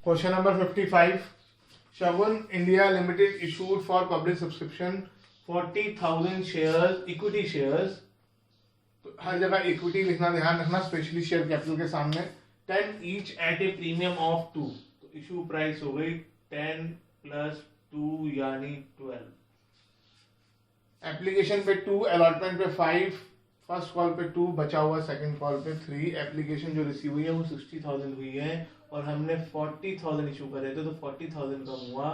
Question number 55. Shagun India Limited issued for public subscription 40,000 shares, equity shares. तो हर जगह equity लिखना ध्यान रखना, स्पेशली शेयर कैपिटल के सामने. 10 each at a premium of 2. तो इशू प्राइस हो गई 10 प्लस 2 यानी 12. एप्लीकेशन पे 2, अलॉटमेंट पे 5, फर्स्ट कॉल पे 2, बचा हुआ सेकंड कॉल पे 3. एप्लीकेशन जो रिसीव हुई है वो 60,000 हुई है और हमने 40,000 इशू करे थे, तो 40,000 कम हुआ.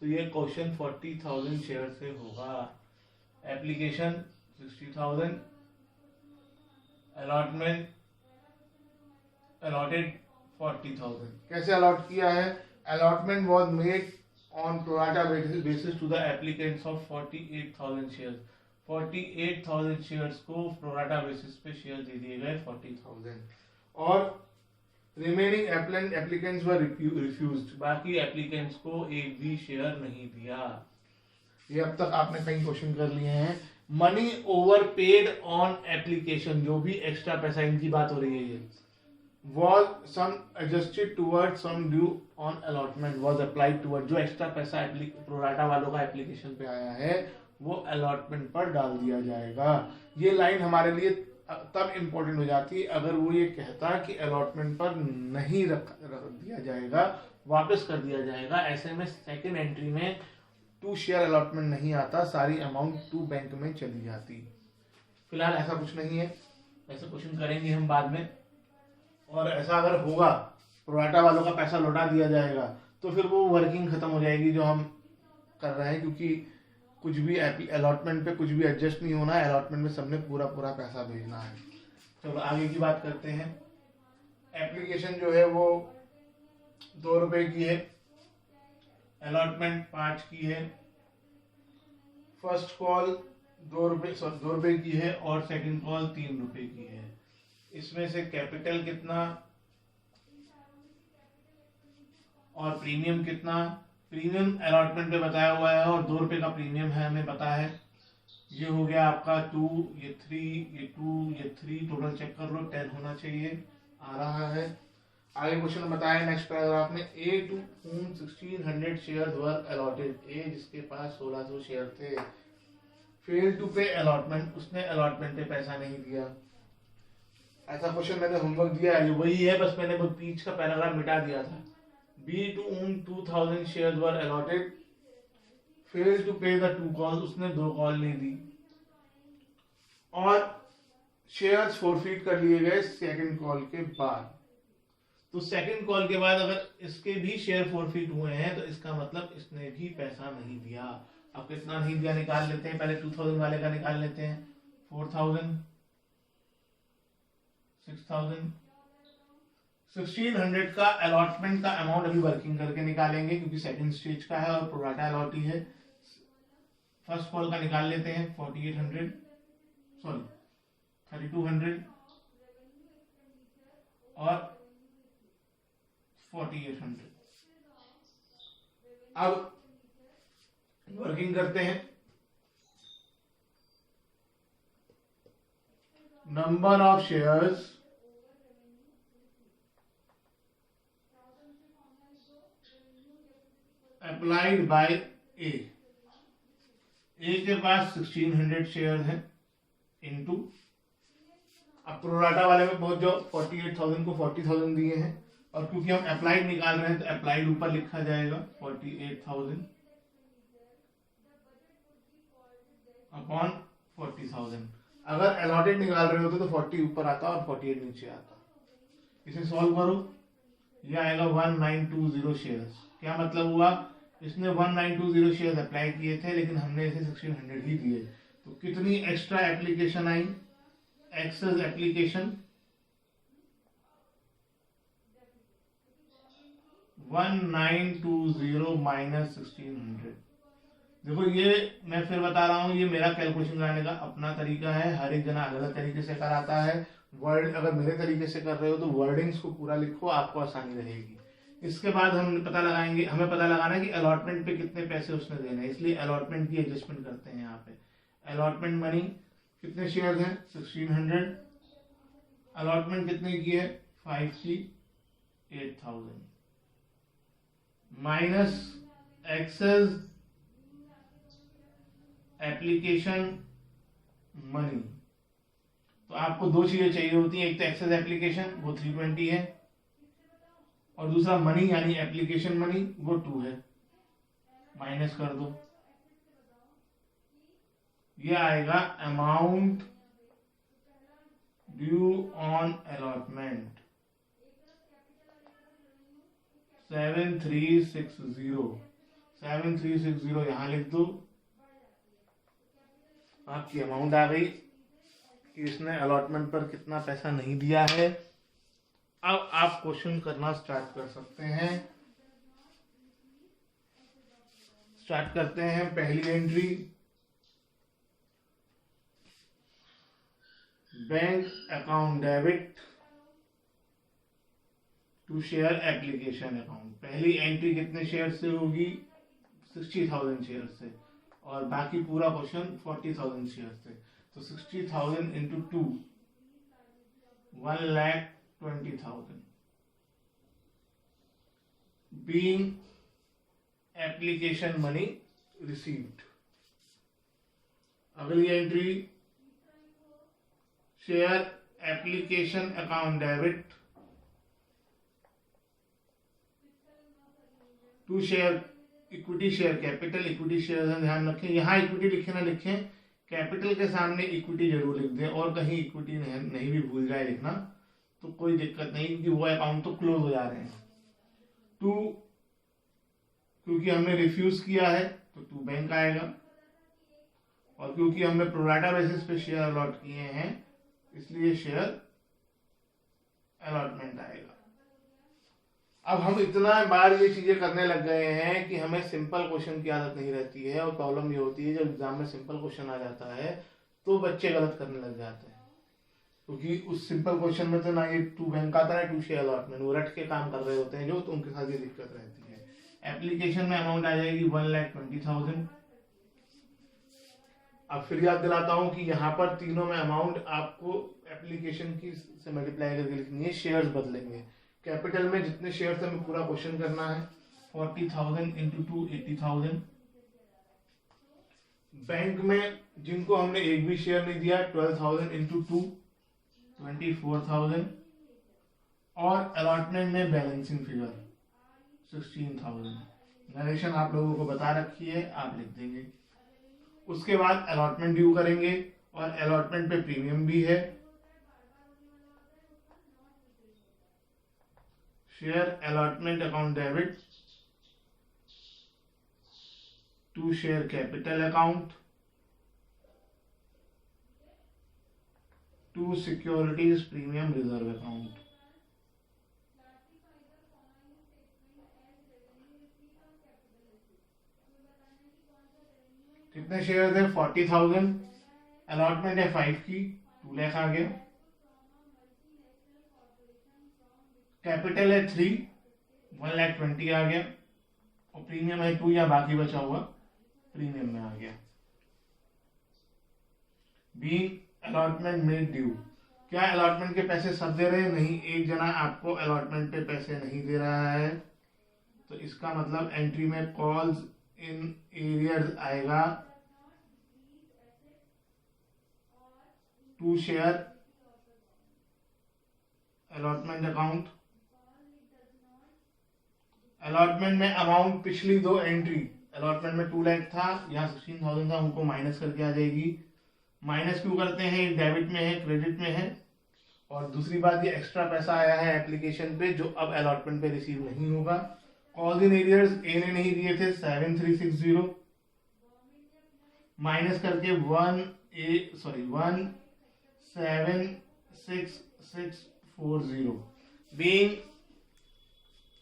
तो ये क्वेश्चन 40,000 शेयर से होगा. Application 60,000, allotment allotted 40,000. कैसे अलॉट किया है? Allotment was made on pro rata basis to the applicants of 48,000 shares. 48,000 shares को प्रोराटा बेसिस पे शेयर दे दिए गए 40,000 और रिमेनिंग एप्लीकेंट्स वर रिफ्यूज्ड. बाकी एप्लीकेंट्स को एक भी शेयर नहीं दिया. ये अब तक आपने कई क्वेश्चन कर लिए हैं. Money over paid on application, जो भी एक्स्ट्रा पैसा इनकी बात हो रही है, ये was some adjusted towards some due on allotment was applied towards. जो एक्स्ट्रा पैसा प्रोराटा वालों का एप्लीकेशन पे आया है वो अलॉटमेंट पर डाल दिया जाएगा. ये लाइन हमारे लिए तब इम्पोर्टेंट हो जाती है अगर वो ये कहता कि अलॉटमेंट पर नहीं रख दिया जाएगा, वापस कर दिया जाएगा. ऐसे में सेकेंड एंट्री में 2 शेयर अलॉटमेंट नहीं आता, सारी अमाउंट 2 बैंक में चली जाती. फिलहाल ऐसा कुछ नहीं है, ऐसे क्वेश्चन करेंगे हम बाद में. और ऐसा अगर होगा प्रोराटा वालों का पैसा लौटा दिया जाएगा तो फिर वो वर्किंग खत्म हो जाएगी जो हम कर रहे हैं, क्योंकि कुछ भी अलॉटमेंट पे कुछ भी एडजस्ट नहीं होना है. अलॉटमेंट में सबने पूरा पूरा पैसा भेजना है. चलो आगे की बात करते हैं. एप्लीकेशन जो है वो 2 रुपए की है, अलॉटमेंट 5 की है, फर्स्ट कॉल 2 रुपए की है और सेकंड कॉल 3 रुपए की है. इसमें से कैपिटल कितना और प्रीमियम कितना? प्रीमियम अलॉटमेंट पे बताया हुआ है और 2 रुपए का प्रीमियम है, हमें पता है. ये हो गया आपका 2, ये 3, ये 2, ये 3. टोटल चेक कर लो, 10 होना चाहिए, आ रहा है. आगे क्वेश्चन बताया नेक्स्ट पैराग्राफ में. A to whom 1600 shares were allotted. A जिसके पास 1600 शेयर थे, फेल टू पे अलॉटमेंट, उसने अलॉटमेंट पे पैसा नहीं दिया. ऐसा क्वेश्चन मैंने होमवर्क दिया है, वही है, बस मैंने वो बीच का पैराग्राफ मिटा दिया था. B to whom 2000 shares were allotted, fail to pay the 2 call, उसने 2 कॉल नहीं दी और शेयर्स फॉरफीट कर लिए गए सेकंड कॉल के बाद. तो सेकंड कॉल के बाद अगर इसके भी शेयर फॉरफीट हुए हैं तो इसका मतलब इसने भी पैसा नहीं दिया. अब कितना नहीं दिया निकाल लेते हैं. पहले 2000 वाले का निकाल लेते हैं. 4000, 6000, 1600 का अलॉटमेंट का अमाउंट अभी वर्किंग करके निकालेंगे क्योंकि सेकंड स्टेज का है और प्रोराटा अलॉटी है. फर्स्ट कॉल का निकाल लेते हैं. 4800, सॉरी 3200 और 4800. अब वर्किंग करते हैं. Number of shares applied by A. A के पास 1600 शेयर है इनटू, अब प्रोराटा वाले में बहुत जो 48,000 को 40,000 दिए हैं और क्योंकि हम अप्लाइड निकाल रहे हैं तो अप्लाइड ऊपर लिखा जाएगा 48,000 अपॉन 40,000. अगर अलॉटेड निकाल रहे होते तो 40 ऊपर आता और 48 नीचे आता. इसे सॉल्व करो, ये आएगा 1920 शेयर्स. क्या मतलब हुआ? इसने 1920 शेयर्स अप्लाई किए थे लेकिन हमने इसे 1600 ही दिए. तो कितनी एक्स्ट्रा एप्लीकेशन आई? Excess application 1920 minus 1600. देखो ये मैं फिर बता रहा हूँ, ये मेरा कैलकुलेशन कराने का अपना तरीका है. हर एक जना अलग तरीके से कराता है. वर्ड अगर मेरे तरीके से कर रहे हो तो वर्डिंग्स को पूरा लिखो, आपको आसानी रहेगी. इसके बाद हम पता लगाएंगे, हमें पता लगाना है कि अलॉटमेंट पे कितने पैसे उसने देने हैं, इसलिए अलॉटमेंट की एडजस्टमेंट करते हैं. यहाँ पे अलॉटमेंट मनी कितने शेयर हैं? 1600. अलॉटमेंट कितने की है? 5 की 8000. Minus excess application money. तो आपको दो चीजें चाहिए होती हैं, एक तो एक्सेस एप्लीकेशन वो 320 है, और दूसरा मनी यानी एप्लीकेशन मनी वो 2 है। माइनस कर दो, ये आएगा अमाउंट ड्यू ऑन अलॉटमेंट 7360 यहां लिख दो। आपकी अमाउंट आ गई कि इसने अलॉटमेंट पर कितना पैसा नहीं दिया है। अब आप क्वेश्चन करना स्टार्ट कर सकते हैं। स्टार्ट करते हैं। पहली entry, bank account debit to share application account. पहली एंट्री कितने शेयर से होगी? 60,000 शेयर से, और बाकी पूरा क्वेश्चन 40,000 शेयर से। तो 60,000 into 2 1,20,000 being application money received। अगली entry, share application account debit to share equity share capital. Equity share ध्यान रखें, यहां इक्विटी लिखे ना लिखें, कैपिटल के सामने इक्विटी जरूर लिख दें, और कहीं इक्विटी नहीं भी भूल जाए लिखना तो कोई दिक्कत नहीं, क्योंकि वो अकाउंट तो क्लोज हो जा रहे हैं। 2 क्योंकि हमने रिफ्यूज किया है तो 2 बैंक आएगा, और क्योंकि हमने प्रोराटा बेसिस पे शेयर अलॉट किए हैं इसलिए शेयर अलॉटमेंट आएगा। अब हम इतना बार ये चीजें करने लग गए हैं कि हमें सिंपल क्वेश्चन की आदत नहीं रहती है, और प्रॉब्लम ये होती है जब एग्जाम में सिंपल क्वेश्चन आ जाता है तो बच्चे गलत करने लग जाते हैं, क्योंकि उस सिंपल क्वेश्चन में तो ना ये 2 बैंक आता है 2 शेयर अलॉटमेंट, वो रट के काम कर रहे होते हैं जो, तो उनके साथ ये दिक्कत रहती है। एप्लीकेशन में अमाउंट आ जाएगी 1,20,000। अब फिर याद दिलाता हूं कि यहाँ पर तीनों में अमाउंट आपको एप्लीकेशन की से मल्टीप्लाई करके लिखनी है, शेयर्स बदलेंगे। कैपिटल में जितने शेयर्स हमें पूरा क्वेश्चन करना है, 40,000 इंटू 2 80,000। बैंक में जिनको हमने एक भी शेयर नहीं दिया 12,000 इंटू 2 24,000, और अलॉटमेंट में बैलेंसिंग फिगर 16,000। नरेशन आप लोगों को बता रखी है, आप लिख देंगे। उसके बाद अलॉटमेंट ड्यू करेंगे, और अलॉटमेंट पे प्रीमियम भी है। Share allotment account debit to share capital account to securities premium reserve account. कितने शेयर थे? 40,000। अलॉटमेंट है 5 की, 2 लाख आ गया। कैपिटल है 3, 1,20,000 आ गया, और प्रीमियम है 2 या बाकी बचा हुआ प्रीमियम में आ गया। B allotment made due. क्या अलॉटमेंट के पैसे सब दे रहे हैं? नहीं, एक जना आपको अलॉटमेंट पे पैसे नहीं दे रहा है, तो इसका मतलब एंट्री में कॉल्स इन एरियर्स आएगा to share allotment account. Allotment में अमाउंट पिछली 2 एंट्री, अलॉटमेंट में 2 लाख था, यहाँ 16,000 था, उनको माइनस करके आ जाएगी। माइनस क्यों करते हैं? डेबिट में है, क्रेडिट में है। और दूसरी बात, ये एक्स्ट्रा पैसा आया है एप्लीकेशन पे जो अब अलॉटमेंट पे रिसीव नहीं होगा। कॉल्स इन एरियर्स ए ने नहीं दिए थे 7360, माइनस करके 1,76,640 being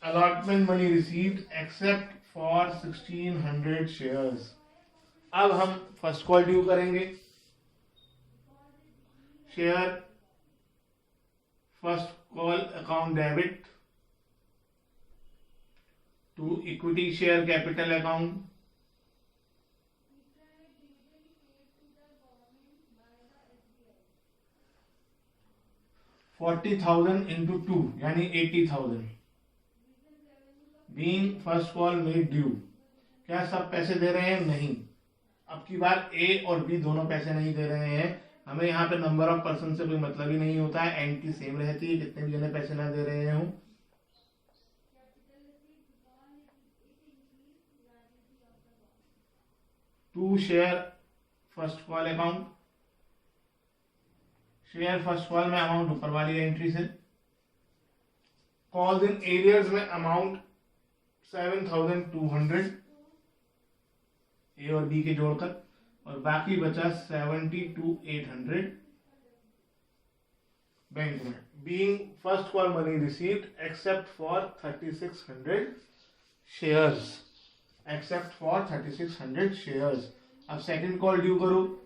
allotment money received except for 1,600 shares। अब हम फर्स्ट कॉल ड्यू करेंगे। Share first call account debit to equity share capital account 40,000 into 2 यानी 80,000 being first call made due, क्या सब पैसे दे रहे हैं? नहीं। अब की बार ए और बी दोनों पैसे नहीं दे रहे हैं। हमें यहाँ पे नंबर ऑफ पर्सन से कोई मतलब ही नहीं होता है, एंट्री सेम रहती है कितने भी जने पैसे ना दे रहे हों। To share first call account, share first call में अमाउंट ऊपर वाली एंट्री से। कॉल्स इन एरियर्स में अमाउंट 7,200 ए और बी के जोड़कर, और बाकी बचा 72,800 बैंक में। Being first call money received except for 3,600 shares, except for 3,600 shares. अब सेकंड कॉल ड्यू करो,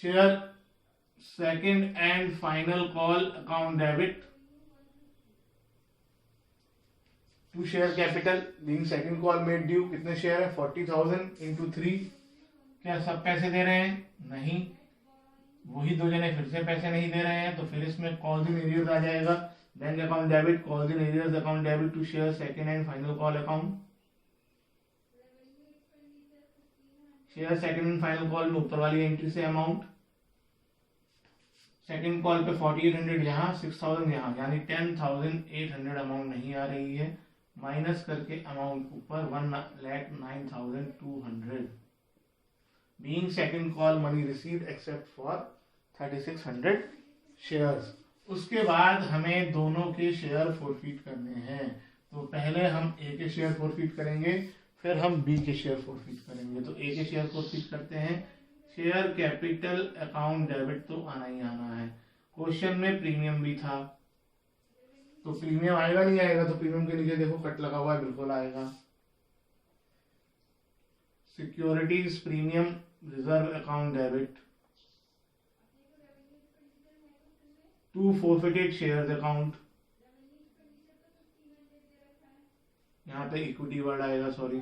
share second and final call account debit to share capital being second call made due. कितने share है? 40,000 into 3। क्या सब पैसे दे रहे हैं? नहीं। वही दो जने फिर से पैसे नहीं दे रहे हैं, तो फिर इसमें कॉल्स इन एरियर्स आ जाएगा। Bank account debit, calls in arrears account debit to share second and final call account. Share second and final call में ऊपर वाली एंट्री से अमाउंट। सेकंड कॉल पे 4800 यहाँ, 6000 यहाँ, यानी 10,800 अमाउंट नहीं आ रही है। माइनस करके अमाउंट ऊपर 1,09,200। Being second call money received except for 3,600 shares. उसके बाद हमें दोनों के शेयर फोरफीट करने हैं। तो पहले हम ए के शेयर फोरफीट करेंगे, फिर हम बी के शेयर फोरफीट करेंगे। तो ए के शेयर फोरफीट करते हैं। शेयर कैपिटल अकाउंट डेबिट तो आना ही आना है। क्वेश्चन में प्रीमियम भी था, तो प्रीमियम आएगा नहीं आएगा? तो प्रीमियम के नीचे देखो कट लगा हुआ है, बिल्कुल आएगा। Securities premium reserve account debit to forfeited shares account, यहाँ पे इक्विटी वर्ड आएगा, sorry,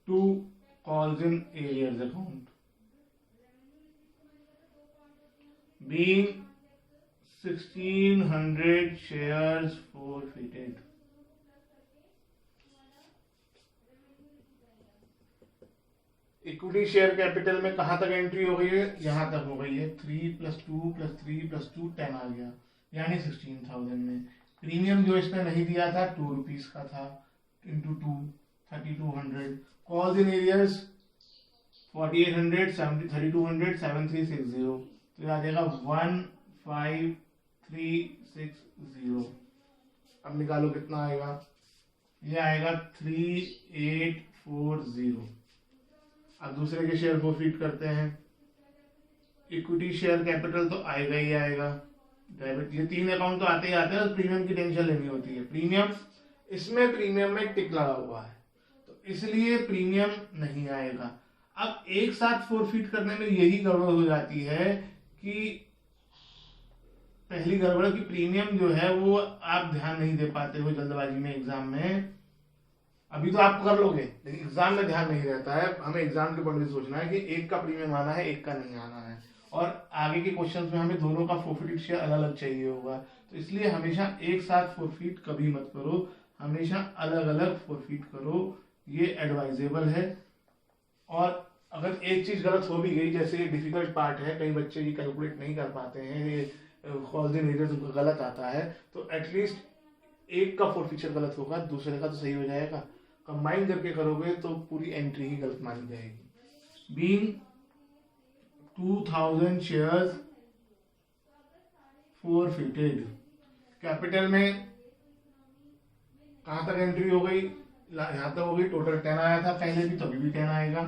to calls in arrears account. Being 1,600 shares forfeited। Equity share capital में कहां तक एंट्री हो गई है? यहां तक हो गई है। 3 + 2 + 3 + 2 10 आ गया, यानी 16,000 में। प्रीमियम जो इसने नहीं दिया था 2 रुपीज का था, इंटू 2 3,200। कॉल्स इन एरियर्स 4,800 3,200 7,360, तो आ जाएगा 1,5,360। अब निकालो कितना आएगा? ये आएगा 3,840। अब दूसरे के शेयर फोरफीट करते हैं। इक्विटी शेयर कैपिटल तो आएगा ही आएगा, डेबिट। ये 3 अकाउंट तो आते ही आते हैं, तो प्रीमियम की टेंशन लेनी होती है। प्रीमियम, इसमें प्रीमियम में टिक लगा हुआ है, तो इसलिए प्रीमियम नहीं आएगा। अब एक साथ फोरफीट करने में यही गड़बड़ हो जाती है कि पहली गड़बड़ की प्रीमियम जो है वो आप ध्यान नहीं दे पाते हो जल्दबाजी में एग्जाम में। अभी तो आप कर लोगे, लेकिन एग्जाम में ध्यान नहीं रहता है। हमें एग्जाम के पॉइंट से सोचना है कि एक का प्रीमियम आना है, एक का नहीं आना है, और आगे के क्वेश्चंस में हमें दोनों का फोरफीट शेयर अलग अलग चाहिए होगा। तो इसलिए हमेशा एक साथ फोरफीट कभी मत करो, हमेशा अलग अलग फोरफीट करो, ये एडवाइजेबल है। और अगर एक चीज गलत हो भी गई, जैसे ये डिफिकल्ट पार्ट है, कई बच्चे ये कैलकुलेट नहीं कर पाते हैं, ये कॉल्स इन एरियर्स गलत आता है, तो एटलीस्ट एक का फोरफीचर गलत होगा, दूसरे का तो सही हो जाएगा। कंबाइन करके करोगे तो पूरी एंट्री ही गलत मानी जाएगी। बीइंग 2,000 शेयर्स फोरफिटेड, कैपिटल में कहां तक एंट्री हो गई? यहां तक हो गई। टोटल 10 आया था पहले भी, तो अभी भी 10 आएगा।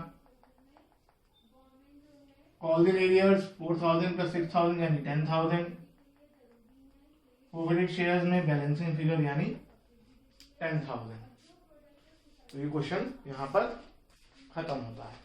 कॉल्स इन एरियर्स 4,000 + 6,000 यानी 10,000। फोरफिटेड शेयर्स में बैलेंसिंग फिगर यानी 10,000। तो ये क्वेश्चन यहाँ पर खत्म होता है।